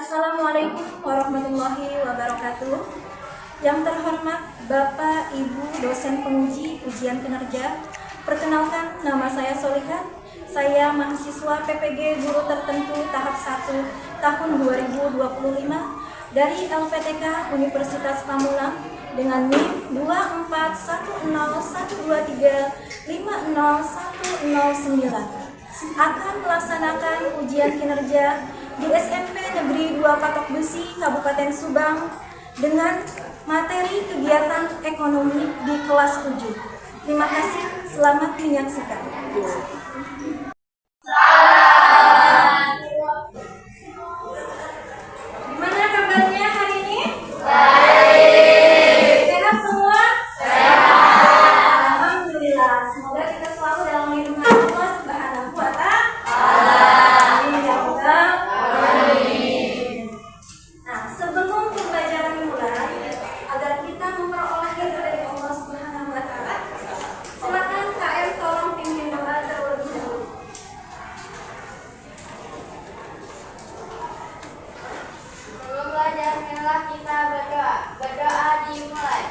Assalamualaikum warahmatullahi wabarakatuh. Yang terhormat Bapak Ibu dosen penguji ujian kinerja, perkenalkan nama saya Soliha. Saya mahasiswa PPG Guru Tertentu tahap 1 tahun 2025 dari LPTK Universitas Pamulang dengan NIM 2412123501009 akan melaksanakan ujian kinerja di SMP Negeri 2 Patok Besi, Kabupaten Subang dengan materi kegiatan ekonomi di kelas 7. Terima kasih, selamat menyaksikan. Gimana kabarnya hari ini? Baik. Sehat semua? Sehat. Alhamdulillah. Semoga kita selalu dalam lindungan Allah Subhanahu wa Ta'ala. Amin ya rabbal alamin. Nah, sebelum pembelajaran dimulai, agar kita memperoleh ridho dari Allah Subhanahu wa Ta'ala, silakan KM tolong pimpin doa terlebih dahulu. Sebelum belajar, marilah kita berdoa. Berdoa dimulai.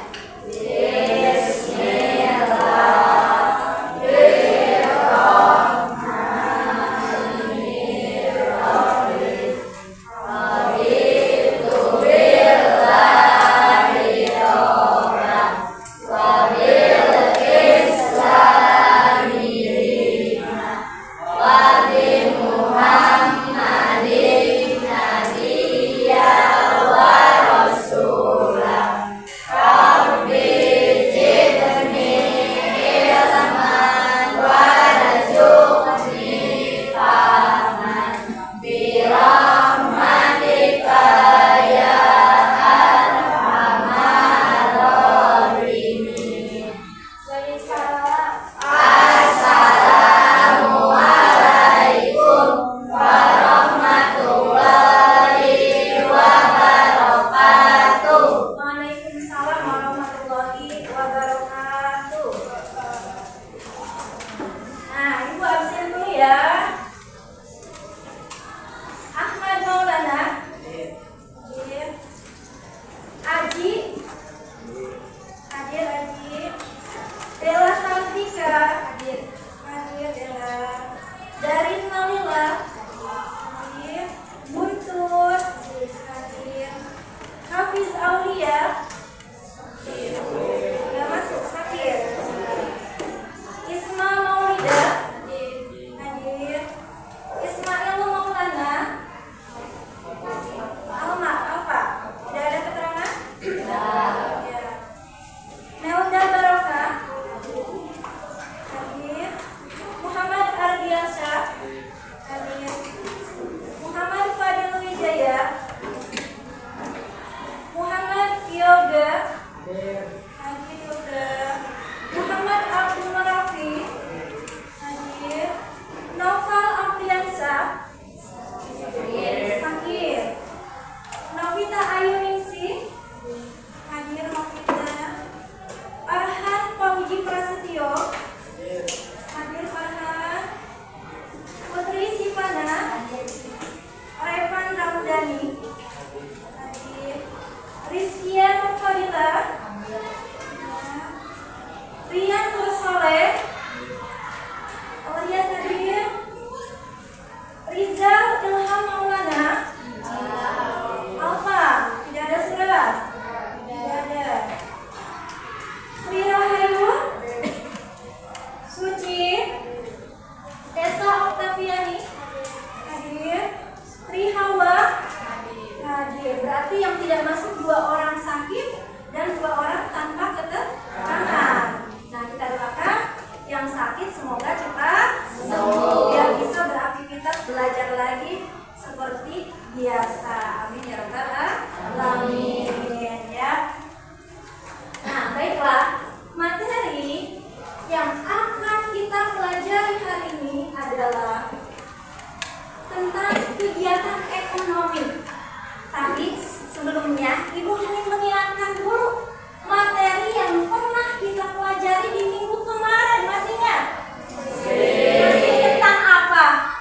Waalaikumsalam warahmatullahi wabarakatuh. Nah, Ibu absen dulu ya. Ahmad Maulana. Hadir. Aji. Hadir Aji. Della Santika. Hadir. Hadir Della. Darin Malila. Hadir. Guntur. Hadir. Hafiz Aulia. Sudah masuk. Sakir. Isma Maulida. Hadir. Ismail Maulana. Alma. Alfa. Tidak ada keterangan? Ya. Melda Barokah. Hadir. Muhammad Ardiansyah. Hadir. Muhammad Fadil Wijaya. Muhammad Yoga. Hadir Yoga. Muhammad Abdul Rafi. Hadir. Noval Apriansa. Sakir. Novita Ayuningsi. Hadir Novita. Arhan Pauji Prasetyo. Hadir Farhan. Putri Sivana. Revan Ramdhani. Hadir. Rizkia Fadila. Rian Nursoleh. Lihat hadir. Rizal Ilham Maulana. Alfa. Tidak ada surat. Tidak ada. Sri Rahayu. Suci. Desa Oktaviani. Hadir. Tri Hawa. Hadir. Berarti yang tidak masuk 2 orang sakit dan 2 orang tanpa keterangan. Nah, kita doakan yang sakit semoga cepat sembuh biar bisa beraktivitas belajar lagi seperti biasa. Amin ya rabbal alamin ya. Nah, baiklah. Materi yang akan kita pelajari hari ini adalah tentang kegiatan ekonomi. Tapi sebelumnya Ibu ingin mengingatkan dulu materi yang pernah kita pelajari di minggu kemarin. Masih ingat? Masih tentang apa?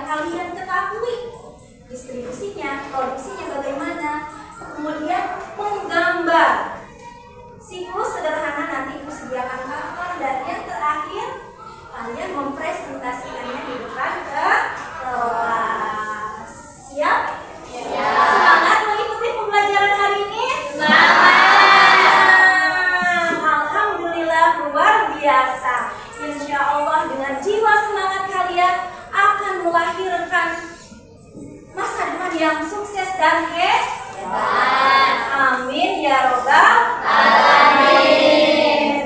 kalian ketahui distribusinya, produksinya bagaimana, kemudian menggambar. Siklus sederhana nanti Ibu sediakan papan, dan yang terakhir kalian mempresentasikannya di depan kelas. Siap? Semangat mengikuti pembelajaran hari ini? Alhamdulillah, luar biasa. Insya Allah dengan jiwa semangat kalian akan melahirkan masa depan yang sukses dan hebat. Amin ya robbal alamin.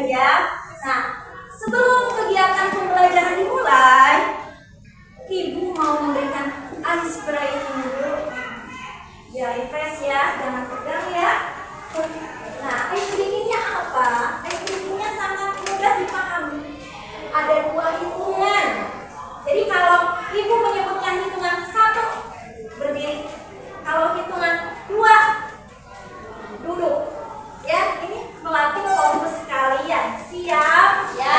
Ya. Nah, sebelum kegiatan pembelajaran dimulai, Ibu mau memberikan ice breaking dulu. Ya, refresh ya, jangan tegang ya. Nah, ice breakingnya apa? Ice breakingnya sangat mudah dipahami. Ada 2 hitungan. Jadi kalau Ibu menyebutkan hitungan 1, berdiri. Kalau hitungan 2, duduk. Ya, ini melatih fokus kalian. Siap? Ya.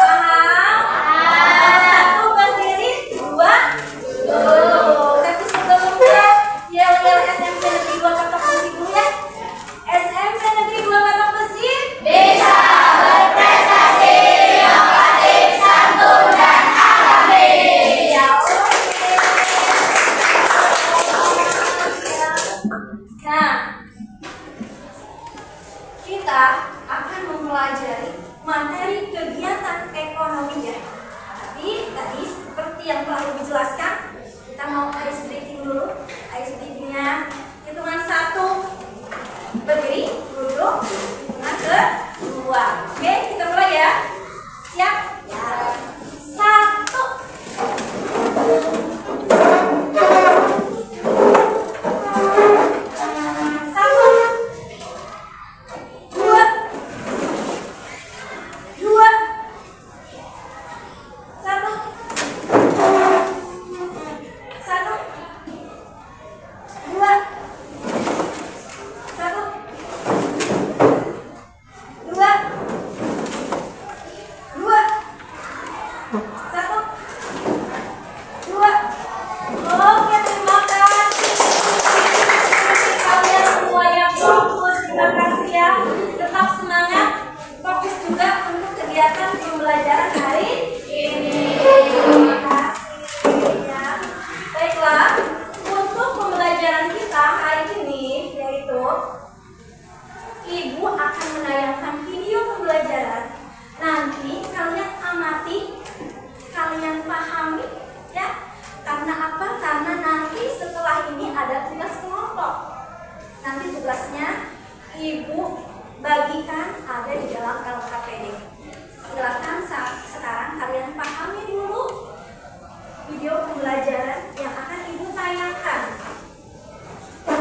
Paham? Paham. 1 berdiri, 2 duduk. Tapi sebelumnya yel-yel SMP Negeri 2 Patok Besi dulu ya. SMP Negeri 2 Patok Besi bisa berprestasi, inovatif, santun, dan akademik. Ya, nah, kita akan mempelajari materi kegiatan ekonomi ya. Tapi tadi seperti yang telah Ibu jelaskan, kita mau ice breaking dulu. Ice breakingnya hitungan 1 berdiri, duduk, hitungan kedua. Oke, kita mulai ya. Siap? Ya. 1. Ibu akan menayangkan video pembelajaran. Nanti kalian amati, kalian pahami ya. Karena apa? Karena nanti setelah ini ada tugas kelompok. Nanti tugasnya Ibu bagikan ada di dalam LKPD. Silakan sekarang kalian pahami dulu video pembelajaran yang akan Ibu tayangkan.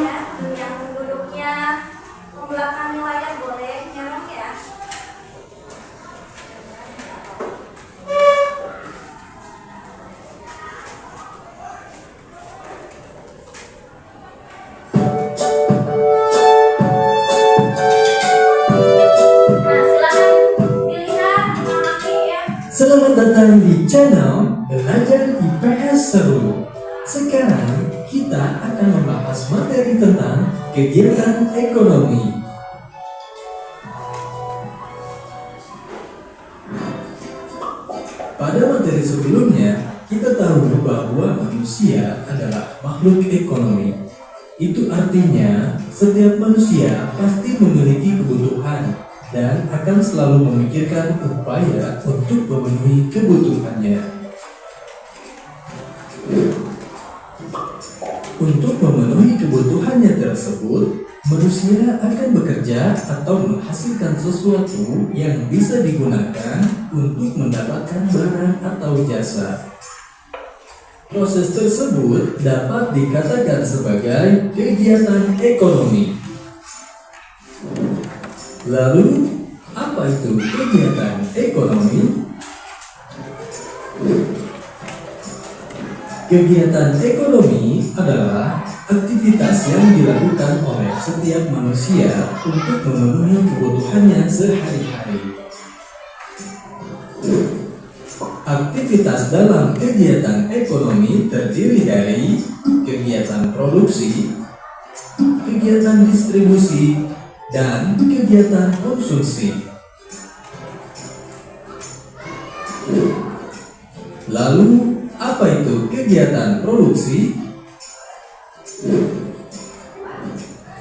Ya, yang duduknya membelakangi layar boleh nyerong ya. Nah, silakan dilihat, mengamati ya. Selamat datang di channel Belajar IPS Seru. Sekarang kita akan membahas materi tentang kegiatan ekonomi. Pada materi sebelumnya, kita tahu bahwa manusia adalah makhluk ekonomi. Itu artinya, setiap manusia pasti memiliki kebutuhan dan akan selalu memikirkan upaya untuk memenuhi kebutuhannya. Untuk memenuhi kebutuhannya tersebut, manusia akan bekerja atau menghasilkan sesuatu yang bisa digunakan untuk mendapatkan barang atau jasa. Proses tersebut dapat dikatakan sebagai kegiatan ekonomi. Lalu, apa itu kegiatan ekonomi? Kegiatan ekonomi adalah aktivitas yang dilakukan oleh setiap manusia untuk memenuhi kebutuhannya sehari-hari. Aktivitas Aktivitas dalam kegiatan ekonomi terdiri dari kegiatan produksi, kegiatan distribusi, dan kegiatan konsumsi. Lalu, apa itu kegiatan produksi?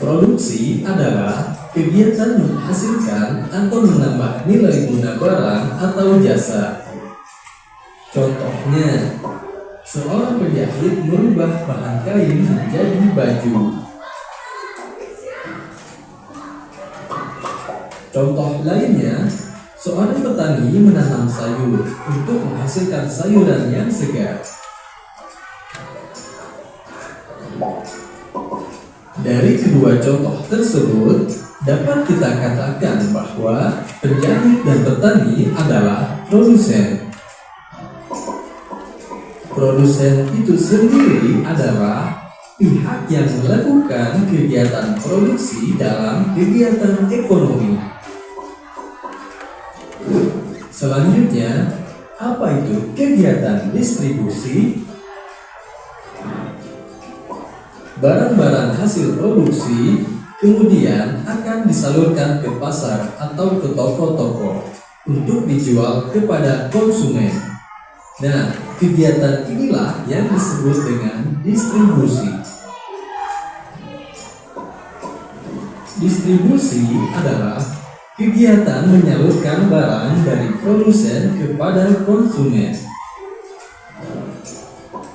Produksi adalah kegiatan menghasilkan atau menambah nilai guna barang atau jasa. Contohnya, seorang penjahit merubah bahan kain menjadi baju. Contoh lainnya, seorang petani menanam sayur untuk menghasilkan sayuran yang segar. Dari kedua contoh tersebut, dapat kita katakan bahwa penjahit dan petani adalah produsen. Produsen itu sendiri adalah pihak yang melakukan kegiatan produksi dalam kegiatan ekonomi. Selanjutnya, apa itu kegiatan distribusi? Barang-barang hasil produksi kemudian akan disalurkan ke pasar atau ke toko-toko untuk dijual kepada konsumen. Nah, kegiatan inilah yang disebut dengan distribusi. Distribusi adalah kegiatan menyalurkan barang dari produsen kepada konsumen.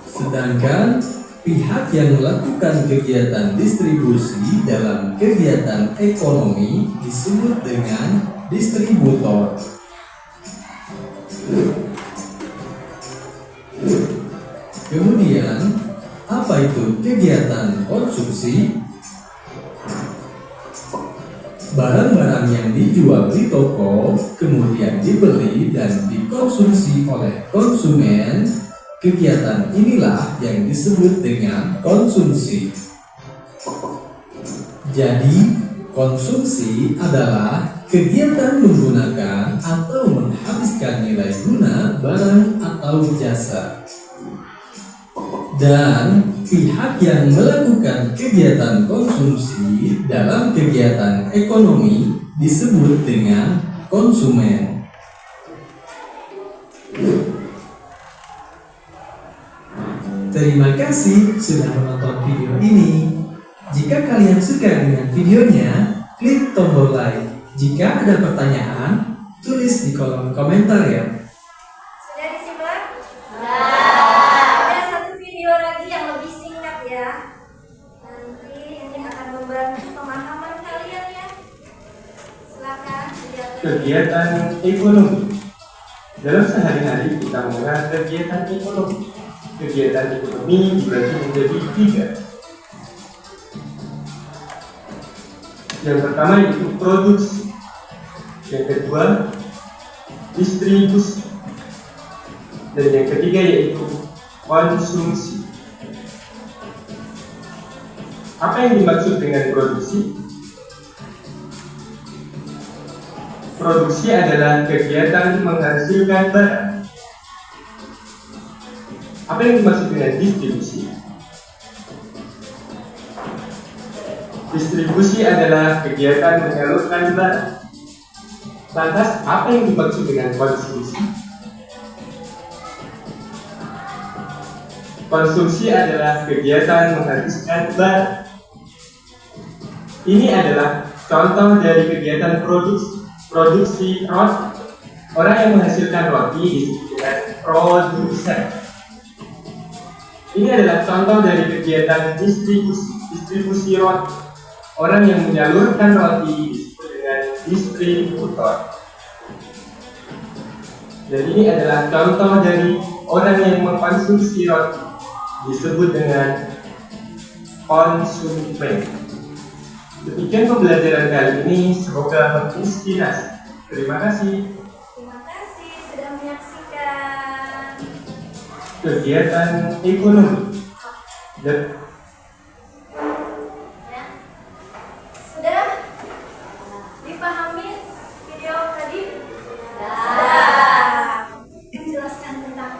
Sedangkan pihak yang melakukan kegiatan distribusi dalam kegiatan ekonomi disebut dengan distributor. Kemudian, apa itu kegiatan konsumsi? Barang-barang yang dijual di toko kemudian dibeli dan dikonsumsi oleh konsumen. Kegiatan inilah yang disebut dengan konsumsi. Jadi, konsumsi adalah kegiatan menggunakan atau menghabiskan nilai guna barang atau jasa. Dan pihak yang melakukan kegiatan konsumsi dalam kegiatan ekonomi disebut dengan konsumen. Terima kasih sudah menonton video ini. Jika kalian suka dengan videonya, klik tombol like. Jika ada pertanyaan, tulis di kolom komentar ya. Sudah disimak? Ada satu video lagi yang lebih singkat ya. Nanti ini akan membantu pemahaman kalian ya. Silakan dijaga. Kegiatan ekonomi. Dalam sehari-hari kita mengenal kegiatan ekonomi. Kegiatan ekonomi dibagi menjadi 3. Yang pertama yaitu produksi, yang kedua distribusi, dan yang ketiga yaitu konsumsi. Apa yang dimaksud dengan produksi? Produksi adalah kegiatan menghasilkan barang. Apa yang dimaksud dengan distribusi? Distribusi adalah kegiatan menyalurkan barang. Lantas, apa yang dimaksud dengan konsumsi? Konsumsi adalah kegiatan menghabiskan barang. Ini adalah contoh dari kegiatan produksi roti. Orang yang menghasilkan roti disebut dengan produsen. Ini adalah contoh dari kegiatan distribusi roti. Orang yang menyalurkan roti disebut dengan distributor. Dan ini adalah contoh dari orang yang mengkonsumsi roti disebut dengan konsumen. Demikian pembelajaran kali ini, semoga menginspirasi. Terima kasih. Terima kasih sudah menyaksikan Kegiatan ekonomi. Sudah dipahami video tadi? Sudah. Menjelaskan tentang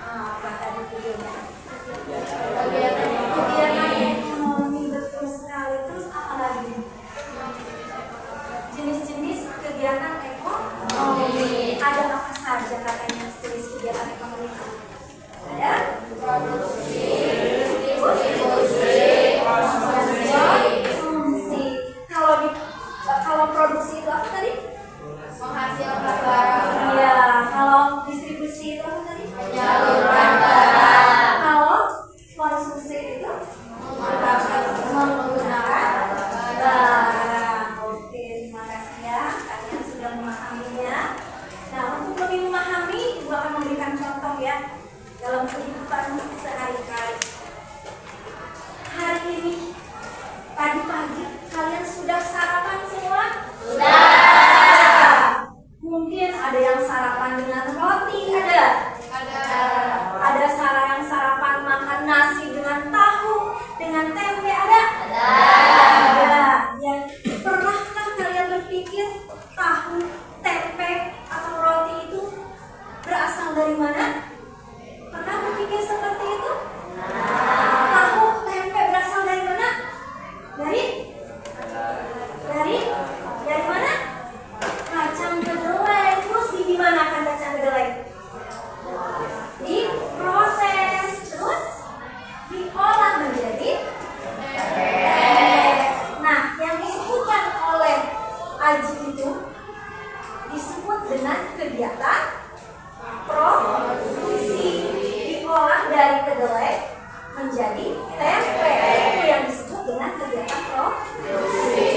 menjadi tempe. Itu yang disebut dengan kegiatan produksi.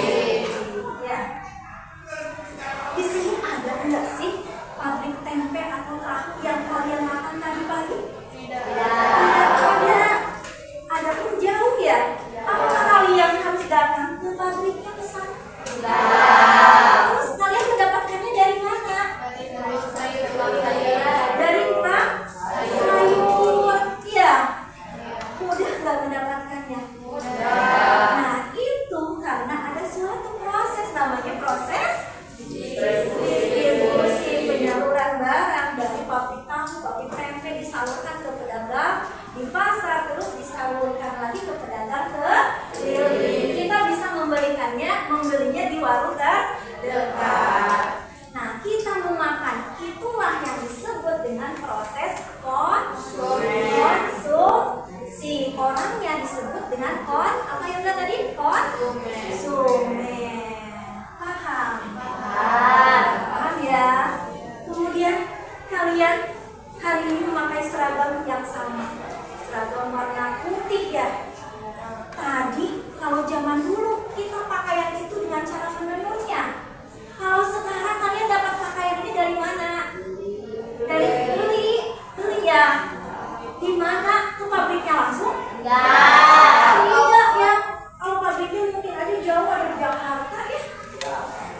Ya. Di sini ada enggak sih pabrik tempe atau tahu yang kalian makan tadi pagi? Tidak ada. Ada pun jauh ya. Apakah kalian harus datang ke pabriknya ke sana? Terus kalian mendapatkannya dari mana? Dari tukang sayur. Iya. Mudah nggak mendapatkannya? Nah, itu karena ada suatu proses, namanya proses distribusi, penyaluran barang dari pabrik tahu, pabrik tempe disalurkan ke pedagang di pasar, terus disalurkan lagi ke pedagang keliling. Kita bisa membelinya di warung terdekat. Nah, kita memakan, itulah yang disebut dengan proses konsumsi. Orangnya disebut dengan apa yang tadi? Konsumen. Paham ya? Kemudian kalian hari ini memakai seragam yang sama, seragam warna putih ya. Tadi kalau zaman dulu kita pakaian itu dengan cara menenunnya. Kalau sekarang kalian dapat pakaian ini dari mana? Dari beli ya. Di mana? Ke pabriknya langsung? Tidak ya. Kalau pabriknya mungkin ada jauh, ada di Jakarta ya.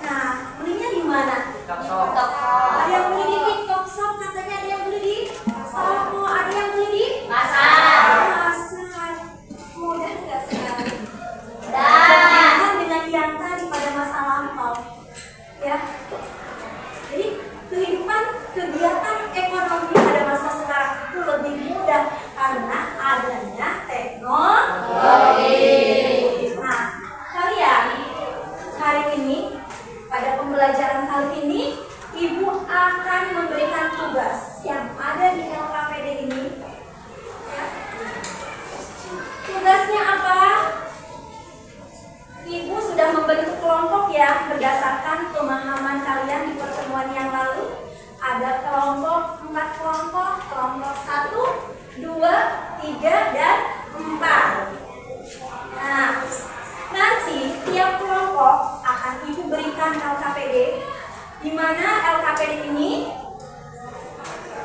Nah, belinya di mana? Ada yang beli di TikTok Shop, katanya ada yang beli di toko, ada yang beli di pasar. Mudah nggak sekarang? Bandingkan dengan yang tadi pada masa lampau, ya. Jadi kegiatan ekonomi pada masa sekarang itu lebih mudah karena adanya teknologi. Nah, kalian hari ini pada pembelajaran kali ini, Ibu akan memberikan tugas yang ada di LKPD ini. Ya. Tugasnya apa? Ibu sudah membentuk kelompok ya berdasarkan pemahaman kalian di pertemuan yang lalu. Ada 4 kelompok, kelompok 1, 2, 3, dan 4. Nah, nanti tiap kelompok akan Ibu berikan LKPD, di mana LKPD ini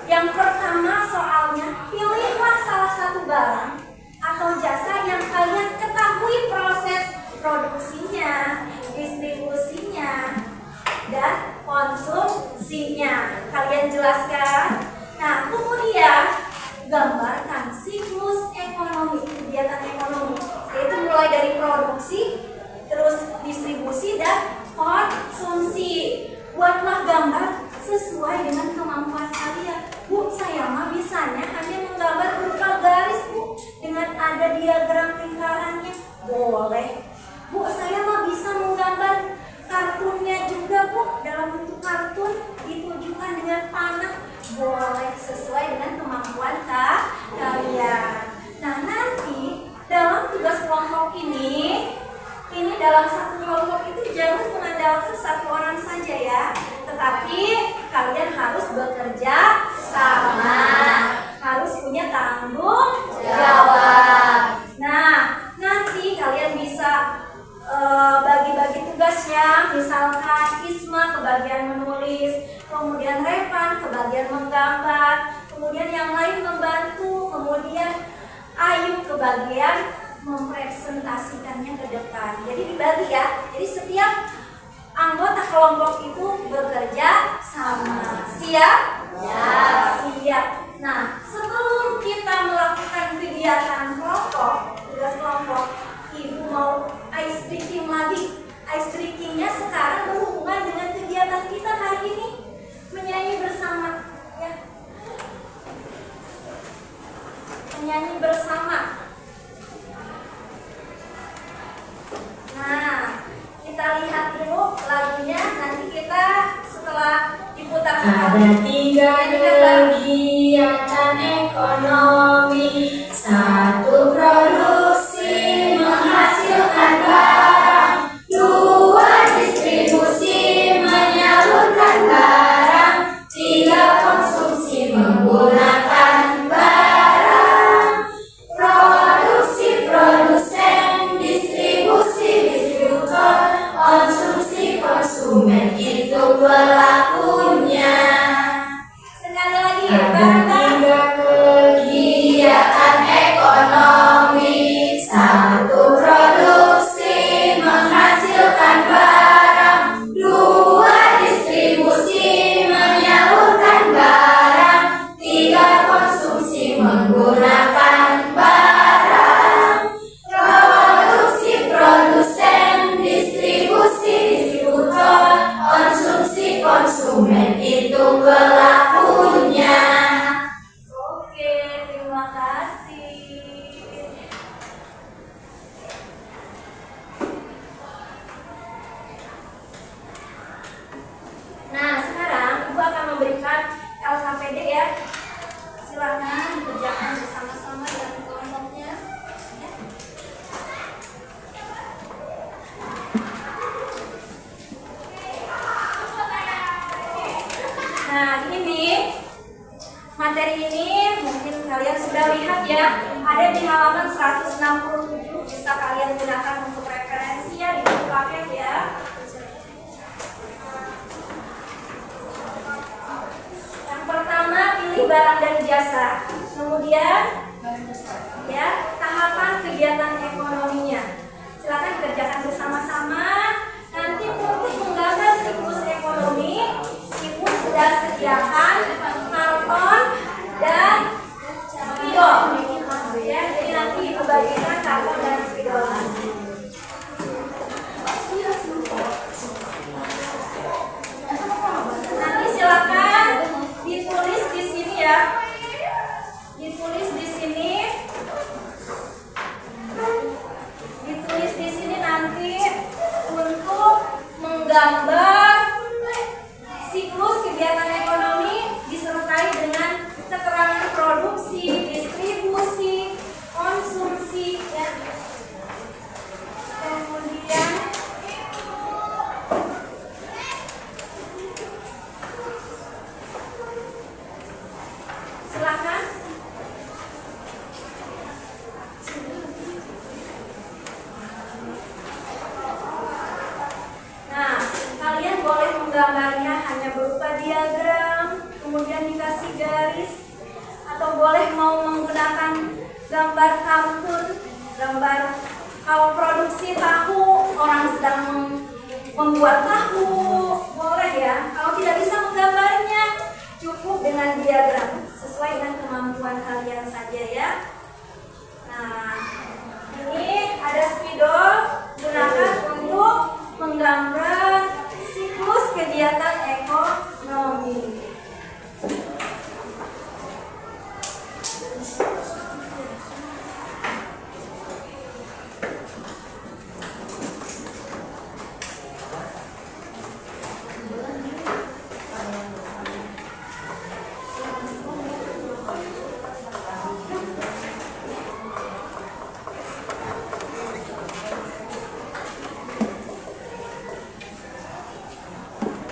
yang pertama soalnya, pilihlah salah satu barang atau jasa yang kalian ketahui proses produksinya, distribusinya, dan konsumsinya. Kalian jelaskan. Nah, kemudian gambarkan siklus ekonomi, kegiatan ekonomi, yaitu mulai dari produksi, terus distribusi dan konsumsi. Buatlah gambar sesuai dengan kemampuan kalian. Bu, saya mah bisanya hanya menggambar berupa garis, Bu, dengan ada diagram lingkarannya. Boleh. Bu, saya mah bisa menggambar kartunnya juga, Bu, dalam bentuk kartun ditujukan dengan panah. Boleh, sesuai dengan kemampuan kalian. Nah, nanti dalam tugas kelompok ini dalam satu kelompok itu jangan mengandalkan satu orang saja ya, tetapi kalian harus bekerja sama, harus punya tanggung jawab. Nah, nanti kalian bisa bagi-bagi tugasnya, misalkan Isma ke bagian menulis, kemudian Revan ke bagian menggambar, kemudian yang lain membantu, kemudian Ayu ke bagian mempresentasikannya ke depan. Jadi dibagi ya. Jadi setiap anggota kelompok itu bekerja sama. Siap? Ya. Siap. Nah, sebelum kita melakukan kegiatan kelompok, tugas kelompok, Ibu mau ice breaking lagi. Ice breakingnya sekarang berhubungan dengan kegiatan kita hari ini, menyanyi bersama. Ya. Menyanyi bersama. Nah, kita lihat dulu lagunya. Nanti kita setelah diputar ada 3 kegiatan ekonomi. 1 produksi menghasilkan barang, 2 distribusi menyalurkan barang, 3 konsumsi menggunakan barang. Produksi halaman 167, bisa kalian gunakan untuk referensi ya di buku paket ya. Yang pertama, pilih barang dan jasa. Kemudian ya, tahapan kegiatan ekonominya. Silakan kerjakan bersama-sama. Nanti untuk menggambar siklus ekonomi, ibu sudah sediakan karton dan spidol. Ya, jadi nanti ibu bagikan karton dan spidol. Nanti silakan ditulis di sini ya. Ditulis di sini. Ditulis di sini nanti untuk menggambar siklus kegiatan ekonomi disertai dengan keterangan produksi, distribusi, konsumsi, ya. Kemudian silakan. Nah, kalian boleh menggambarnya hanya berupa diagram, kemudian dikasih garis, atau boleh mau menggunakan gambar kartun, gambar kalau produksi tahu, orang sedang membuat tahu, boleh ya. Kalau tidak bisa menggambarnya, cukup dengan diagram, sesuai dengan kemampuan kalian saja ya. Nah, ini ada spidol, gunakan untuk menggambar siklus kegiatan ekonomi.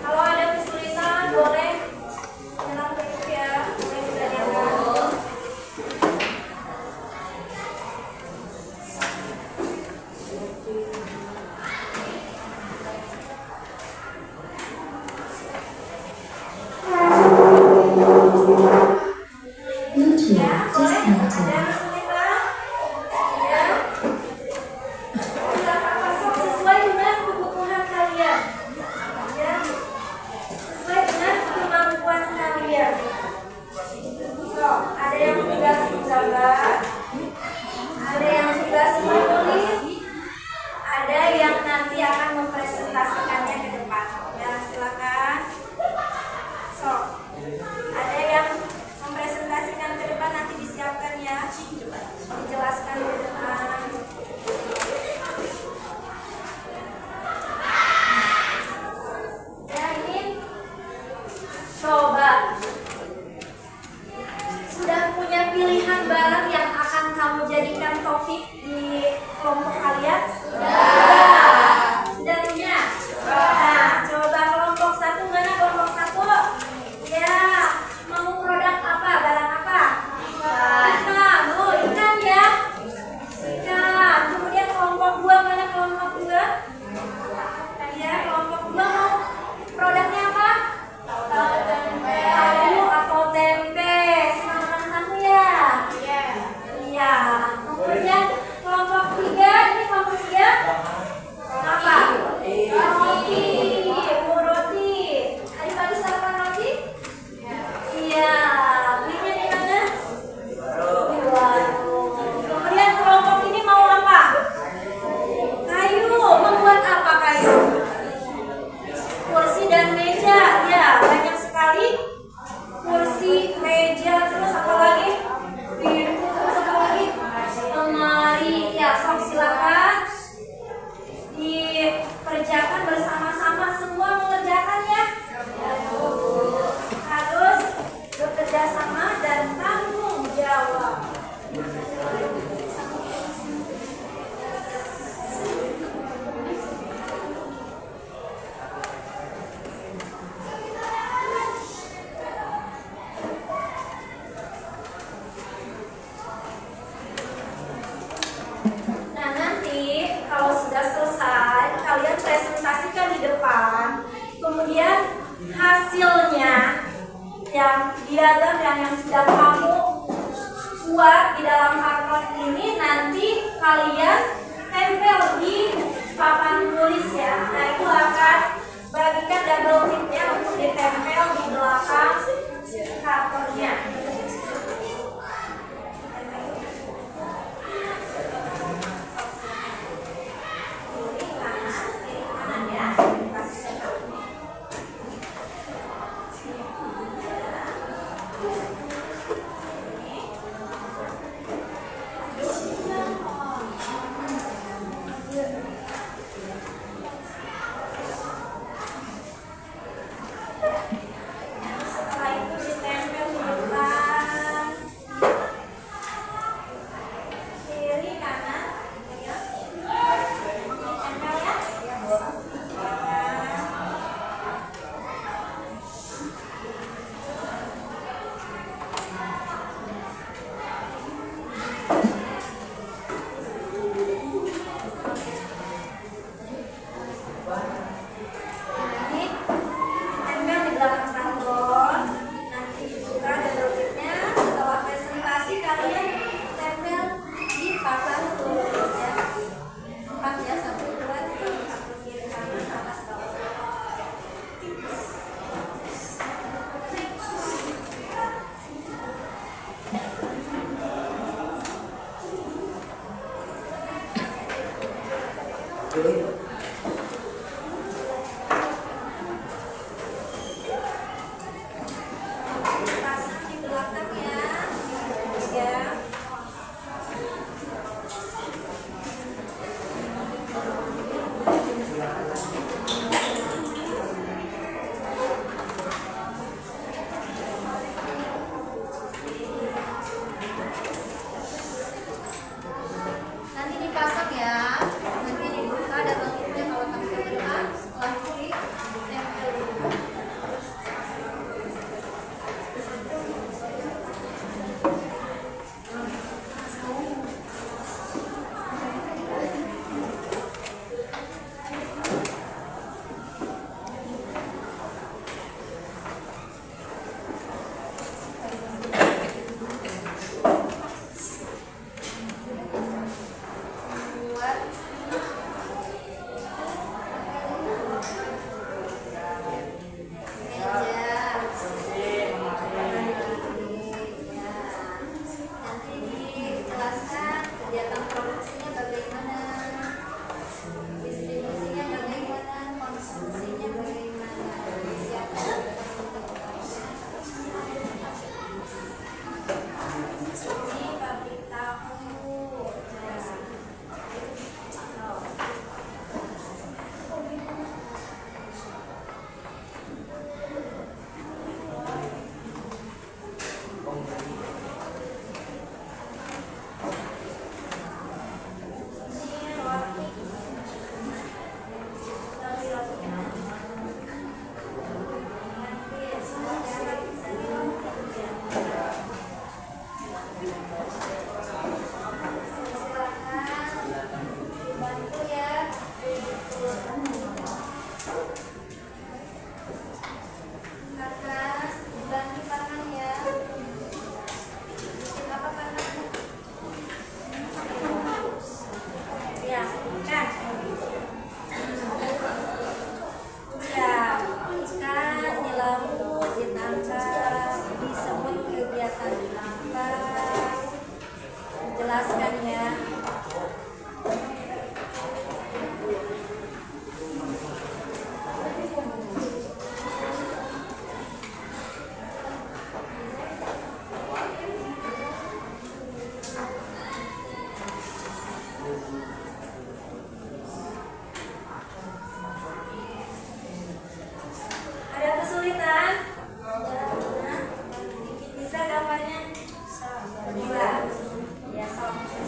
Kalau ada kesulitan boleh nyerang buku ya, boleh ditanyakan. Ya, boleh ada kesulitan. Ya. Silakan pasang sesuai dengan kebutuhan kalian. Ya. Sesuai dengan kemampuan kalian. So, ada yang tugas menggambar, ada yang tugas menulis, ada yang nanti akan mempresentasikannya ke depan. Ya, silakan. So, ada yang mempresentasikan ke depan, nanti disiapkan ya, dijelaskan ke depan. Ya, ini coba sudah punya pilihan barang yang akan kamu jadikan topik di kelompok kalian? Sudah punya? Nah, coba kelompok satu, mana kelompok satu? Ya, mau produk apa? Barang apa? Ikan. Oh, ikan ya. Ikan. Kemudian kelompok dua, mana kelompok dua? Ya, kelompok dua mau produknya apa? Tahu atau tempe. Semangat kamu ya? Iya. Kemudian kelompok tiga, ini kelompok tiga presentasikan di depan. Kemudian hasilnya yang diagram yang sudah kamu buat di dalam karton ini nanti kalian tempel di papan tulis ya. Nah itu akan bagikan double tipnya untuk ditempel di belakang kartonnya. Setelah itu ditempel di depan, kiri kanan, ya. Ditempel ya. Ini tempel di belakang karton, nanti dibuka double tipnya. Setelah presentasi kalian tempel di papan tulis ya. 4 ya, 1, 2, 3, 1 kiri kanan atas bawah. Pasang di belakang ya. Ya. Nanti dipasang ya. Nanti dibuka double tipnya kalau kamu ke depan. Setelah itu ditempel dulu. Buat meja. Nanti dijelaskan kegiatan produksinya bagaimana, distribusinya bagaimana, konsumsinya bagaimana. Siapkan ini pabrik tahu. Ini roti. Nanti semuanya silakan dibantu ya. Kakak, dibantu tangan ya. Bikin apa tangannya? Ya, kan? Ya, kan dilalu, ditangkap, disebut kegiatan apa? Jelaskan ya. Ada kesulitan? Dikit bisa gambarnya? Bisa. Ya,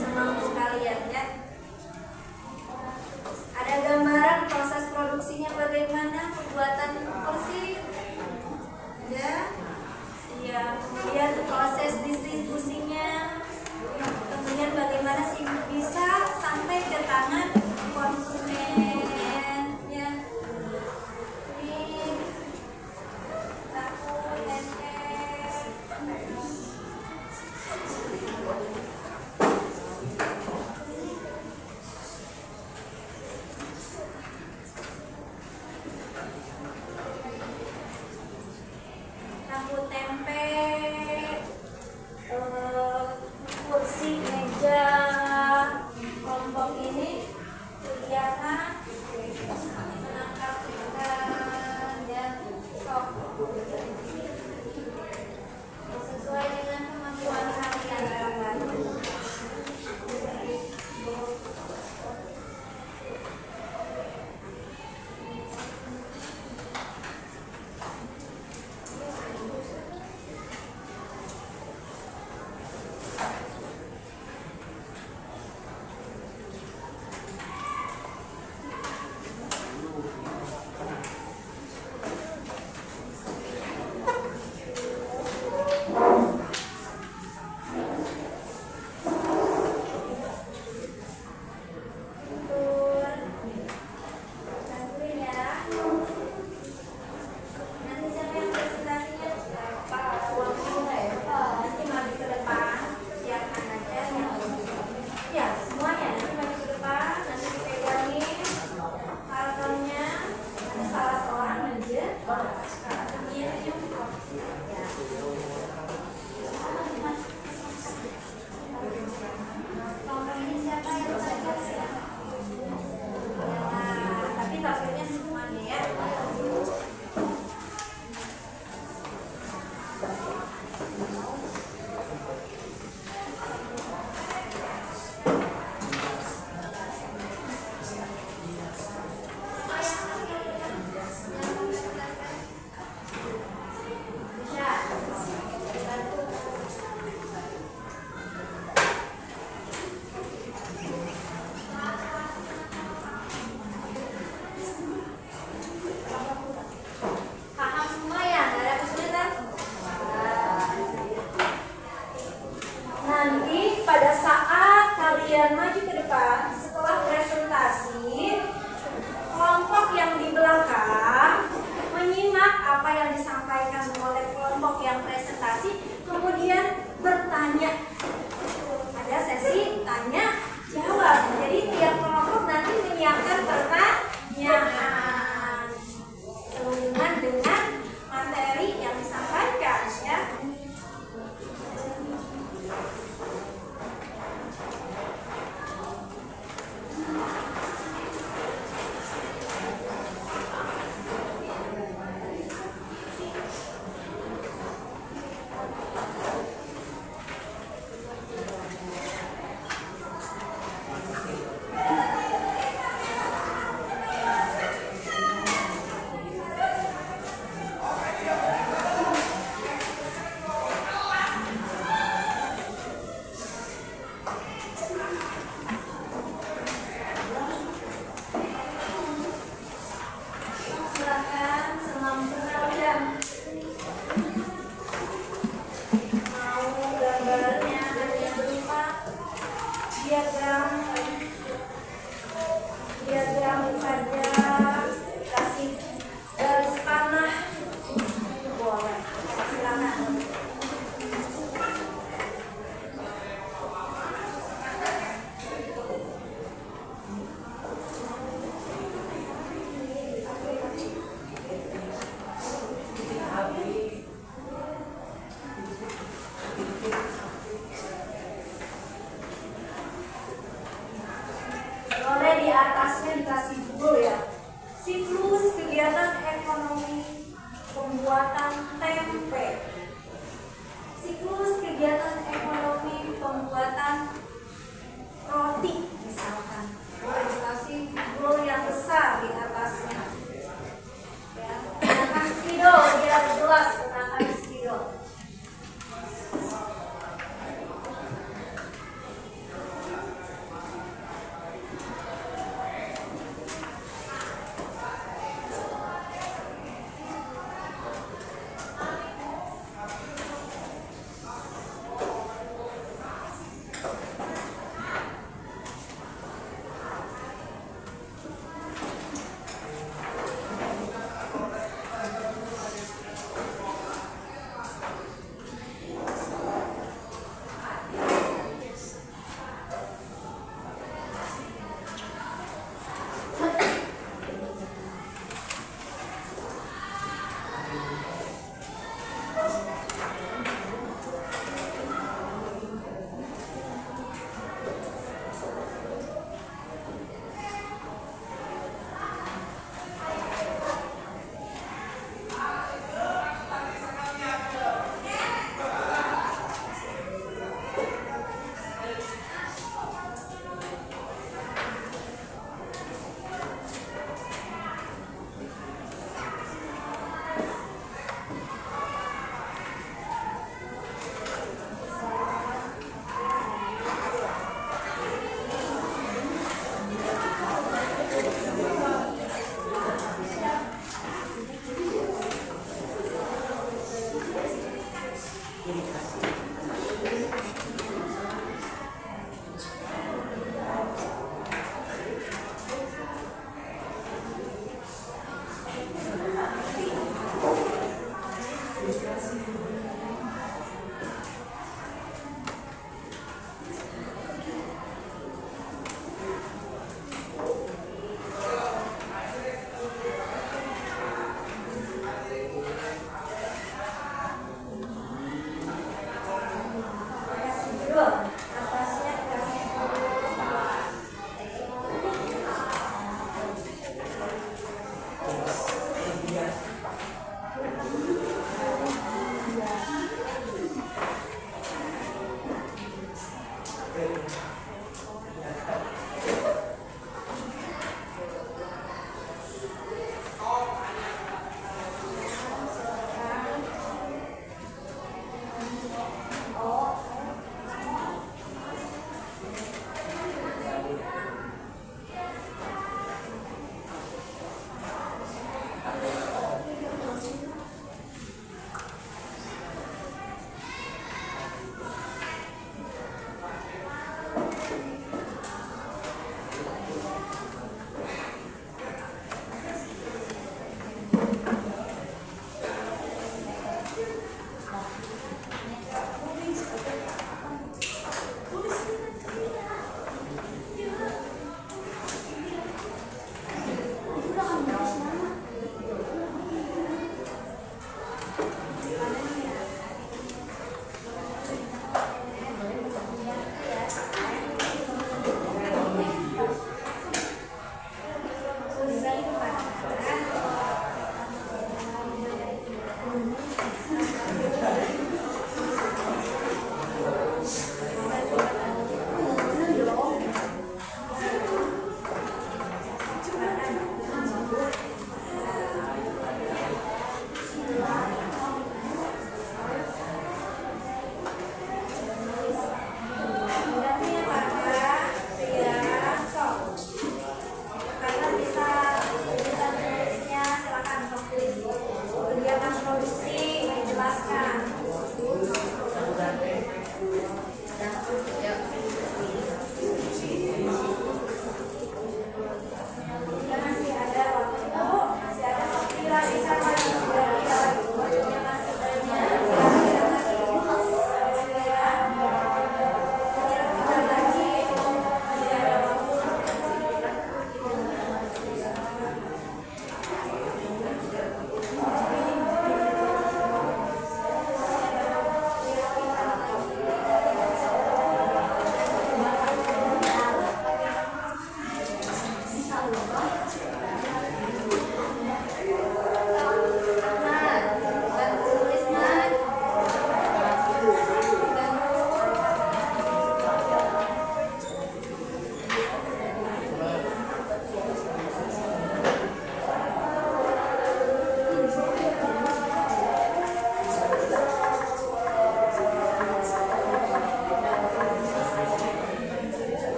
senang sekali ya. Ada gambaran proses produksinya bagaimana, pembuatan kursi? Ada? Iya. Kemudian proses distribusinya. Kemudian bagaimana sih bisa sampai ke diagram saja, kasih garis panah, boleh, silakan. Boleh di atasnya dikasih judul ya. Siklus kegiatan ekonomi pembuatan tempe. Siklus kegiatan ekonomi pembuatan roti misalkan. Boleh dikasih judul yang besar di atasnya. Ya, gunakan spidol biar jelas, gunakan spidol.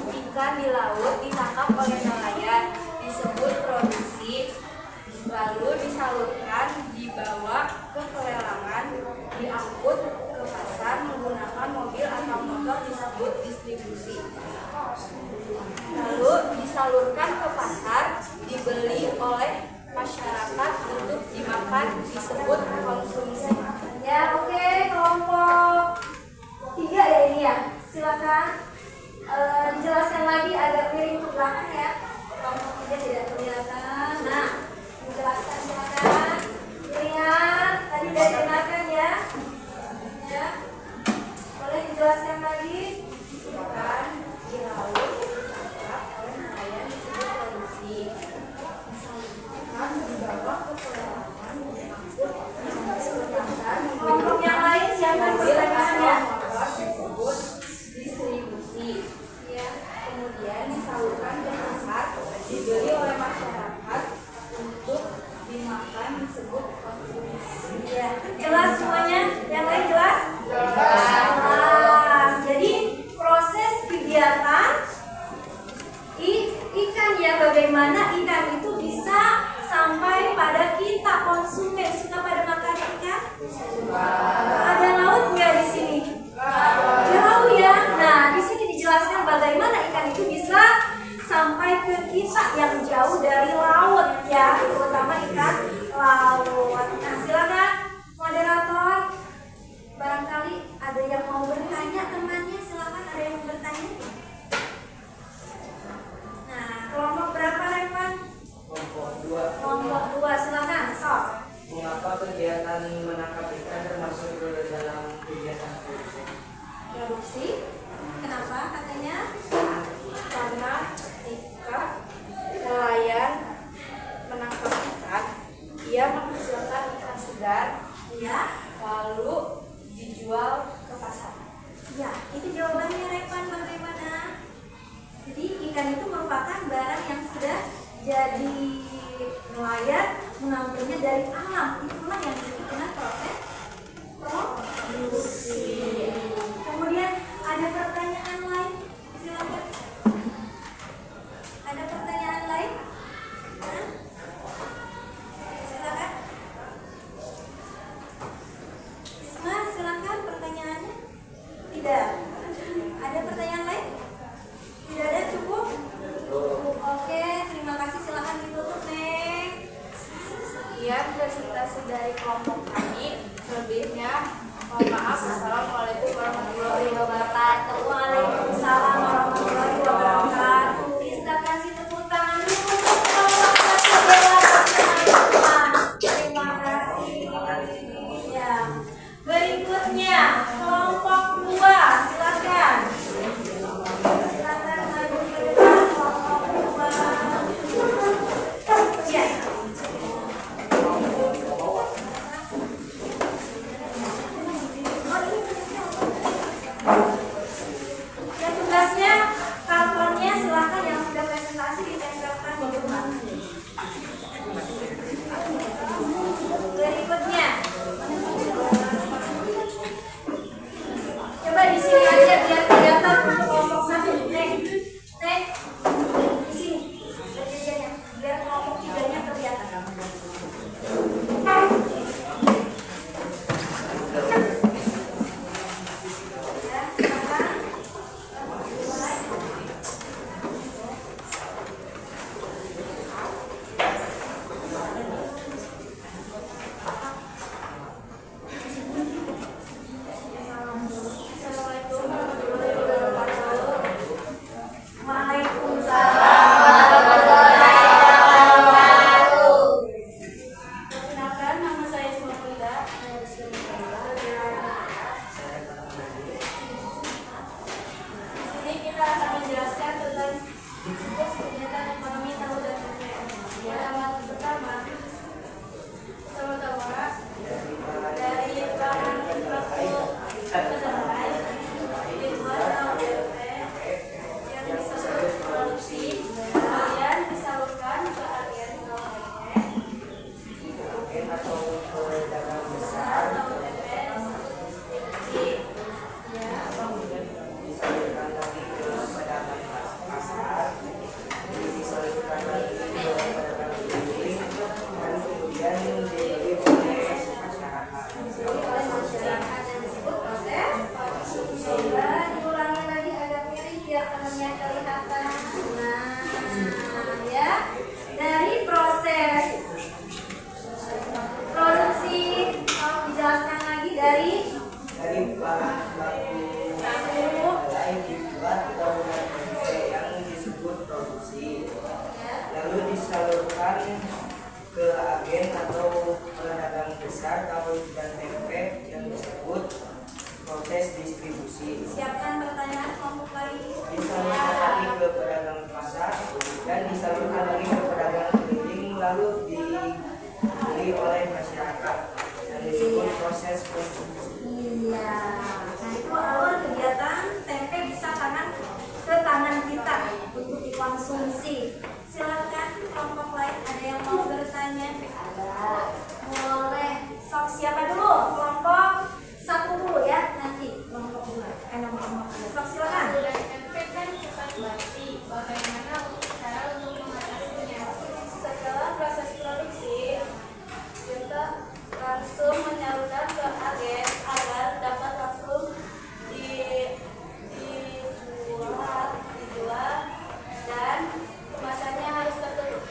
Ikan di laut ditangkap oleh nelayan, disebut produksi, lalu disalurkan, dibawa ke pelelangan, diangkut ke pasar menggunakan mobil atau motor disebut distribusi. Lalu disalurkan ke pasar, dibeli oleh masyarakat untuk dimakan disebut konsumsi. Ya, oke, kelompok 3 ya ini ya. Silakan dijelaskan lagi agak miring ke belakang ya. Kelompok 3 tidak kelihatan. Nah, dijelaskan silakan. Lihat, tadi sudah didengarkan ya. Ya. Boleh dijelaskan lagi? Ikan di laut ditangkap oleh nelayan disebut produksi, disalurkan, dibawa ke pelelangan, diangkut ke pasar. Kelompok yang lain siapa? kegiatan menangkap ikan termasuk ke dalam kegiatan produksi. Produksi. Kenapa katanya? Karena ketika nelayan menangkap ikan, ia menghasilkan ikan segar, Ya. lalu dijual ke pasar. Ya, itu jawabannya Revan. Bagaimana? Jadi ikan itu merupakan barang yang sudah jadi nelayan mengambilnya dari alam. Itulah yang disebut dengan proses produksi. Kemudian ada pertanyaan lain? Silakan. Ada pertanyaan lain? Hah? Silakan. Isma, silakan pertanyaannya. Tidak. Ada pertanyaan lain? Tidak ada, cukup? Oke, terima kasih. Silakan ditutup, Neng. Sekian presentasi dari kelompok kami. Selebihnya mohon maaf. Assalamualaikum warahmatullahi wabarakatuh. Waalaikumsalam warahmatullahi wabarakatuh. Kita kasih tepuk tangan dulu untuk kelompok satu Bella teman-teman. Terima kasih. Ya. Berikutnya kelompok 2, silakan. Silakan maju ke depan kelompok 2. Ya. Dan tugasnya kartonnya silakan yang sudah presentasi ditempelkan di rumah. Berikutnya, coba di sini aja biar kelihatan untuk kelompok 1. Nek, di sini kejadiannya biar kelompok 3-nya kelihatan. Ya, silakan. Assalamualaikum warahmatullahi wabarakatuh. Perkenalkan, nama saya Isma Frida. Di sini kita akan menjelaskan tentang siklus kegiatan ekonomi tahu dan tempe. Pertama, dari bahan baku kedelai dibuat tahu tempe yang disebut produksi, kemudian disalurkan ke agen tahu tempe. Atau pedagang besar Tahu tempe disebut distribusi. disalurkan lagi ke pedagang pasar, disalurkan lagi ke pedagang keliling, dan kemudian dibeli oleh masyarakat. Oleh masyarakat yang disebut proses konsumsi. Coba diulangi lagi agak miring biar temannya kelihatan. Nah, ya, dari proses produksi, mau dijelaskan lagi dari Dari bahan baku kedelai dibuat bangunan tempe yang disebut produksi, lalu disalurkan ke agen atau pedagang besar tahu dan tempe yang disebut proses distribusi. siapkan pertanyaan kelompok lain. Disalurkan lagi ke pedagang pasar dan disalurkan lagi ke pedagang keliling, lalu dibeli oleh masyarakat yang disebut proses konsumsi. Iya. Nah, itu awal kegiatan tempe bisa ke tangan kita untuk dikonsumsi. Silakan kelompok lain, ada yang mau bertanya? Ada. Boleh. Sok siapa dulu? Kelompok 1 dulu ya, nanti kelompok 2. Kelompok 2. Sok silakan. Tempe kan cepat basi. Bagaimana cara untuk mengatasinya? Setelah proses produksi, kita langsung menyalurkan ke agen agar dapat langsung dijual dan kemasannya harus tertutup.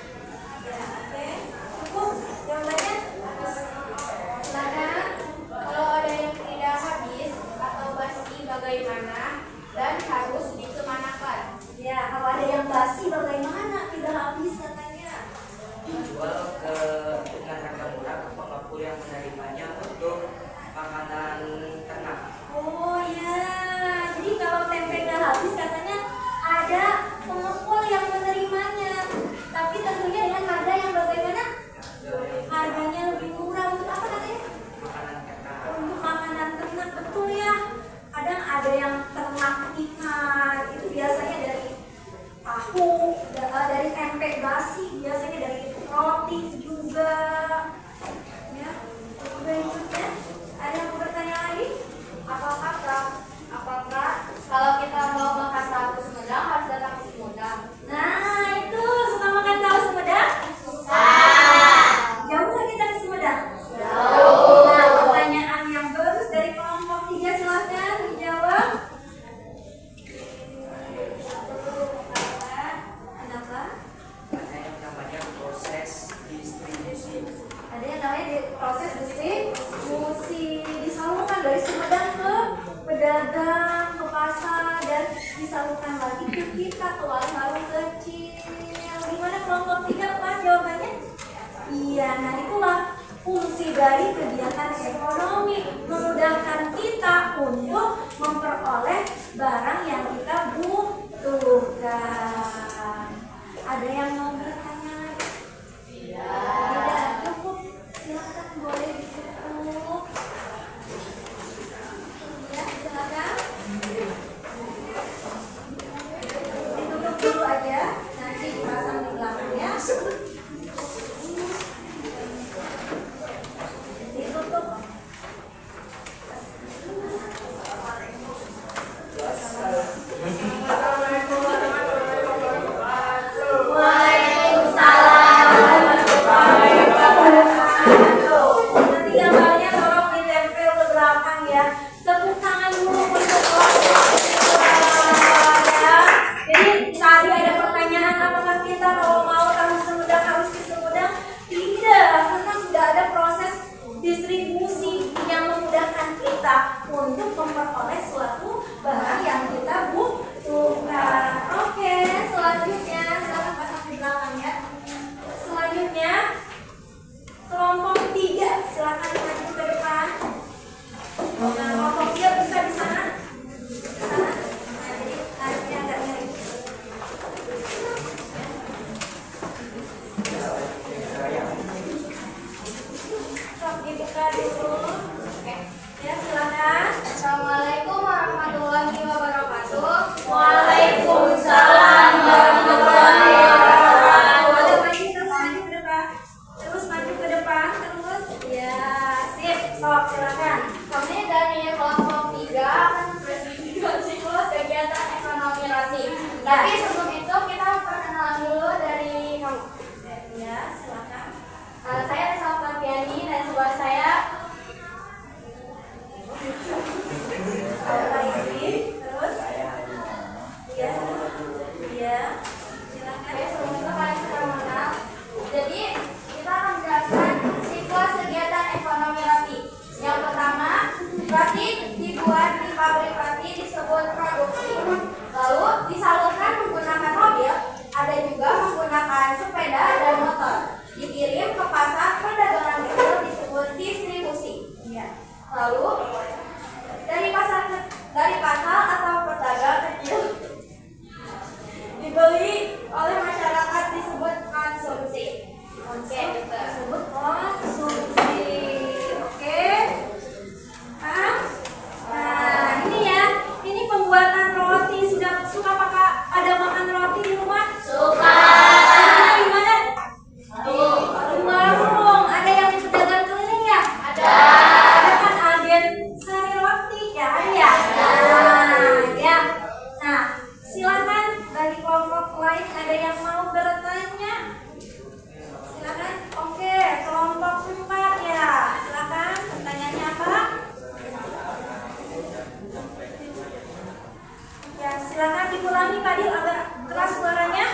proses distribusi, disalurkan dari Sumedang ke pedagang, ke pasar, dan disalurkan lagi ke kita, ke warung kecil. Gimana kelompok 3 Pak jawabannya? Iya, nah itulah fungsi dari kegiatan ekonomi, memudahkan kita untuk memperoleh barang yang kita butuhkan. Ada yang mau bertanya? Tidak, cukup. Silakan, boleh ditutup. Ya, silakan. Ditutup dulu aja, nanti dipasang di belakangnya. Ditutup. Nanti gambarnya tolong ditempel ke belakang ya. Tepuk tangan dulu untuk ya. Jadi tadi ada pertanyaan apakah kita kalau mau harus Sumedang harus di Sumedang? Tidak, karena sudah ada proses distribusi yang memudahkan kita untuk memperoleh suatu barang yang kita butuhkan. Oke, selanjutnya silakan pasang di belakang ya. Selanjutnya kelompok 3, silakan maju ke depan. Nah, kelompok 3 bisa di sana. Di sana. Nah, jadi harusnya agak miring. Sok dibuka dulu. Oke. Ya, silakan. Assalamualaikum warahmatullahi wabarakatuh. Waalaikumsalam warahmatullahi wabarakatuh. Ada lagi, terus maju ke depan. Terus maju ke depan, terus. Ya, sip. Sok, silakan. Kami dari kelompok 3 akan berdiskusi siklus kegiatan ekonomi rasi. Tapi sebelum itu kita perkenalan dulu dari kamu. Ya, silakan. Saya Risa Farpiani dan sebelah saya Ada lagi, terus. Iya. Iya. Silakan. Oke, sebelum itu kalian sudah mengenal. Jadi kita akan menjelaskan siklus kegiatan ekonomi roti. Yang pertama, roti dibuat di pabrik roti disebut produksi. Lalu disalurkan menggunakan mobil, ada juga menggunakan sepeda dan motor. Dikirim ke pasar perdagangan kecil disebut distribusi. Iya. Lalu dari pasar atau pedagang kecil dibeli oleh masyarakat disebut konsumsi. Oke, Disebut konsumsi. Oke. Nah, ini ya. Ini pembuatan roti. Suka pakai ada makan roti di rumah? Suka. Di mana? Di warung. Ada yang di pedagang keliling ya? Ada. Ada kan agen sari roti ya? Ada ya? Nah, ya. Nah, silakan dari kelompok lain ada yang mau bertanya? Silakan. Oke, kelompok 4 ya. Silakan. Pertanyaannya apa? Ya, silakan diulangi Fadil agar keras suaranya.